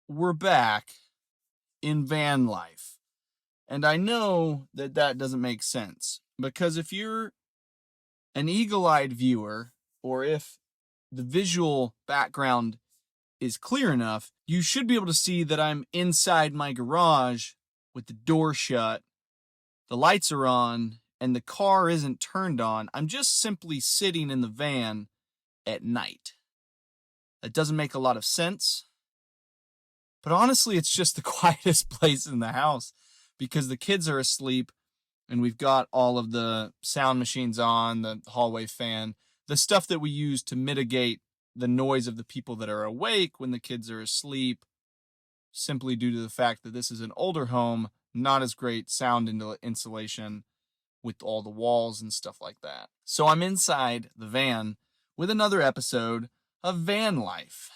we're back in van life. And I know that that doesn't make sense because if you're an eagle-eyed viewer, or if the visual background is clear enough, you should be able to see that I'm inside my garage with the door shut, the lights are on, and the car isn't turned on. I'm just simply sitting in the van at night. That doesn't make a lot of sense. But honestly, it's just the quietest place in the house because the kids are asleep and we've got all of the sound machines on, the hallway fan, the stuff that we use to mitigate the noise of the people that are awake when the kids are asleep, simply due to the fact that this is an older home, not as great sound insulation with all the walls and stuff like that. So I'm inside the van with another episode of Van Life.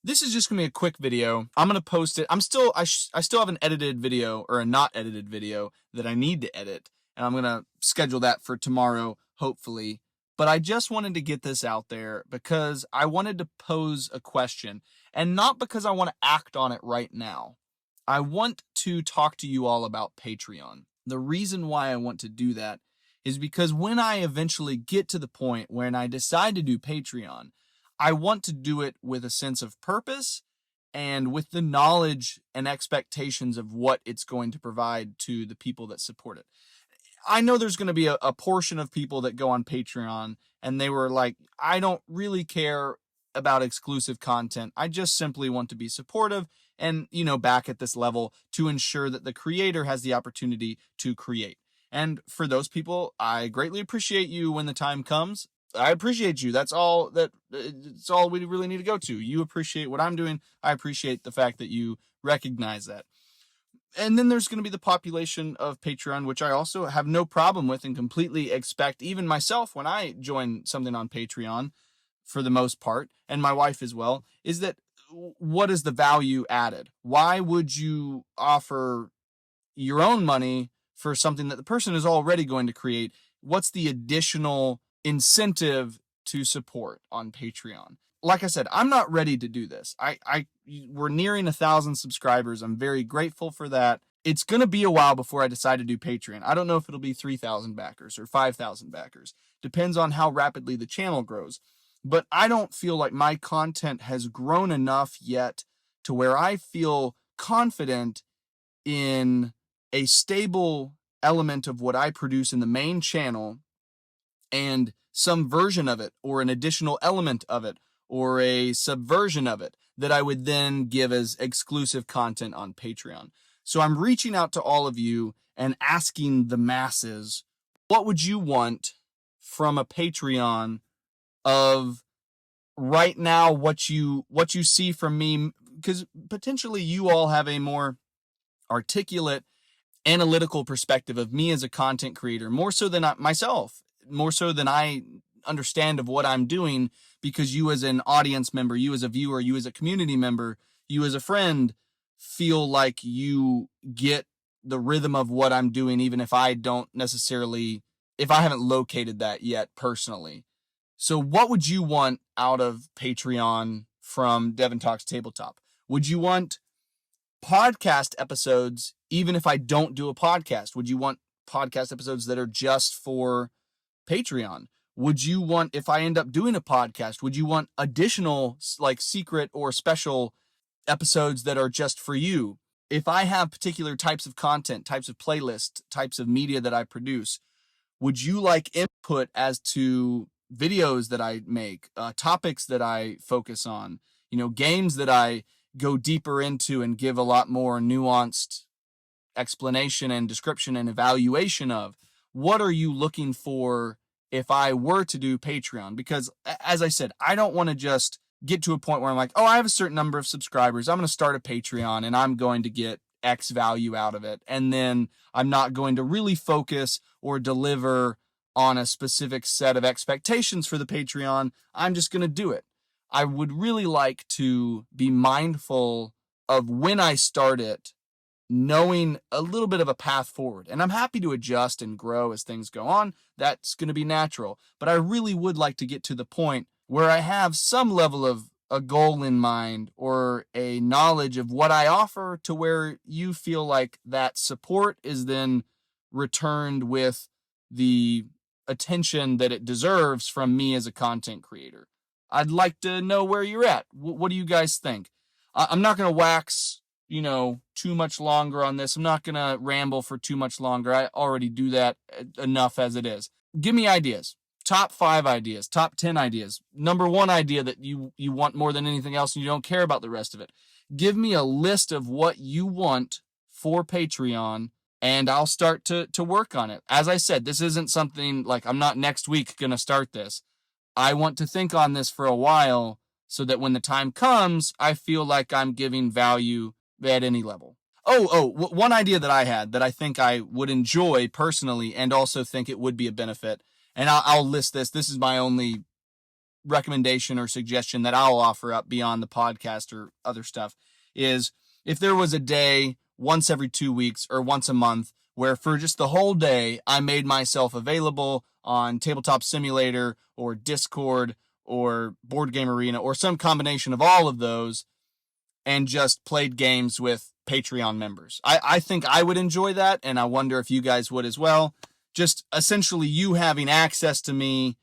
This is just gonna be a quick video. I'm gonna post it. I still have an edited video, or a not edited video, that I need to edit, and I'm gonna schedule that for tomorrow, hopefully. But I just wanted to get this out there because I wanted to pose a question, and not because I want to act on it right now. I want to talk to you all about Patreon. The reason why I want to do that is because when I eventually get to the point when I decide to do Patreon, I want to do it with a sense of purpose and with the knowledge and expectations of what it's going to provide to the people that support it. I know there's going to be a portion of people that go on Patreon and they were like, I don't really care about exclusive content. I just simply want to be supportive and, back at this level to ensure that the creator has the opportunity to create. And for those people, I greatly appreciate you when the time comes. I appreciate you. It's all we really need to go to. You appreciate what I'm doing. I appreciate the fact that you recognize that. And then there's going to be the population of Patreon, which I also have no problem with and completely expect, even myself, when I join something on Patreon, for the most part, and my wife as well, is that what is the value added? Why would you offer your own money for something that the person is already going to create? What's the additional incentive to support on Patreon? Like I said, I'm not ready to do this. We're nearing 1,000 subscribers. I'm very grateful for that. It's going to be a while before I decide to do Patreon. I don't know if it'll be 3,000 backers or 5,000 backers. Depends on how rapidly the channel grows. But I don't feel like my content has grown enough yet to where I feel confident in a stable element of what I produce in the main channel and some version of it, or an additional element of it, or a subversion of it that I would then give as exclusive content on Patreon. So I'm reaching out to all of you and asking the masses, what would you want from a Patreon of right now, what you see from me? Because potentially you all have a more articulate, analytical perspective of me as a content creator, more so than myself, more so than I understand of what I'm doing, because you as an audience member, you as a viewer, you as a community member, you as a friend feel like you get the rhythm of what I'm doing, even if I haven't located that yet personally. So what would you want out of Patreon from Devon Talks Tabletop? Would you want podcast episodes, even if I don't do a podcast? Would you want podcast episodes that are just for Patreon? Would you want, if I end up doing a podcast, would you want additional secret or special episodes that are just for you? If I have particular types of content, types of playlists, types of media that I produce, would you like input as to videos that I make, topics that I focus on, games that I go deeper into and give a lot more nuanced explanation and description and evaluation of? What are you looking for if I were to do Patreon? Because as I said, I don't want to just get to a point where I'm like, oh, I have a certain number of subscribers, I'm going to start a Patreon and I'm going to get X value out of it, and then I'm not going to really focus or deliver on a specific set of expectations for the Patreon. I'm just going to do it. I would really like to be mindful of when I start it, knowing a little bit of a path forward. And I'm happy to adjust and grow as things go on. That's going to be natural. But I really would like to get to the point where I have some level a goal in mind or a knowledge of what I offer to where you feel like that support is then returned with the attention that it deserves from me as a content creator. I'd like to know where you're at. What do you guys think? I'm not going to wax, too much longer on this. I'm not going to ramble for too much longer. I already do that enough as it is. Give me ideas. Top 5 ideas, top 10 ideas. Number 1 idea that you want more than anything else and you don't care about the rest of it. Give me a list of what you want for Patreon and I'll start to work on it. As I said, this isn't something like I'm not next week going to start this. I want to think on this for a while so that when the time comes, I feel like I'm giving value at any level. One idea that I had that I think I would enjoy personally and also think it would be a benefit, and I'll list this. This is my only recommendation or suggestion that I'll offer up beyond the podcast or other stuff, is if there was a day once every 2 weeks or once a month where for just the whole day I made myself available on Tabletop Simulator or Discord or Board Game Arena or some combination of all of those and just played games with Patreon members. I think I would enjoy that, and I wonder if you guys would as well. Just essentially you having access to me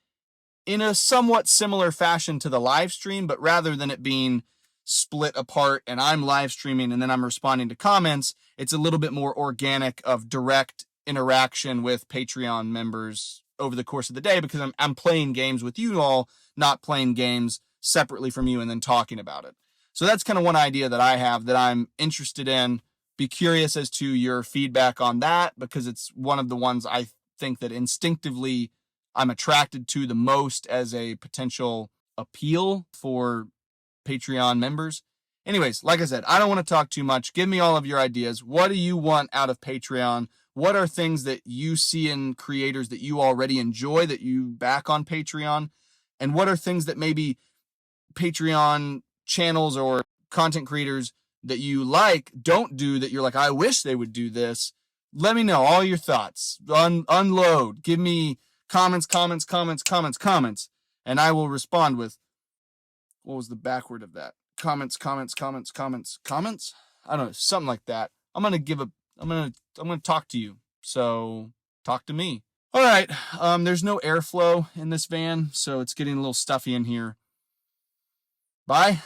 in a somewhat similar fashion to the live stream, but rather than it being split apart and I'm live streaming and then I'm responding to comments, it's a little bit more organic of direct interaction with Patreon members over the course of the day because I'm playing games with you all, not playing games separately from you and then talking about it. So that's kind of one idea that I have that I'm interested in. Be curious as to your feedback on that because it's one of the ones I think that instinctively I'm attracted to the most as a potential appeal for Patreon members. Anyways, like I said, I don't want to talk too much. Give me all of your ideas. What do you want out of Patreon? What are things that you see in creators that you already enjoy that you back on Patreon? And what are things that maybe Patreon channels or content creators that you like don't do that you're like, I wish they would do this? Let me know all your thoughts. Unload. Give me comments, and I will respond with, what was the backward of that? Comments. I don't know, something like that. I'm gonna talk to you. So talk to me. All right. There's no airflow in this van, so it's getting a little stuffy in here. Bye.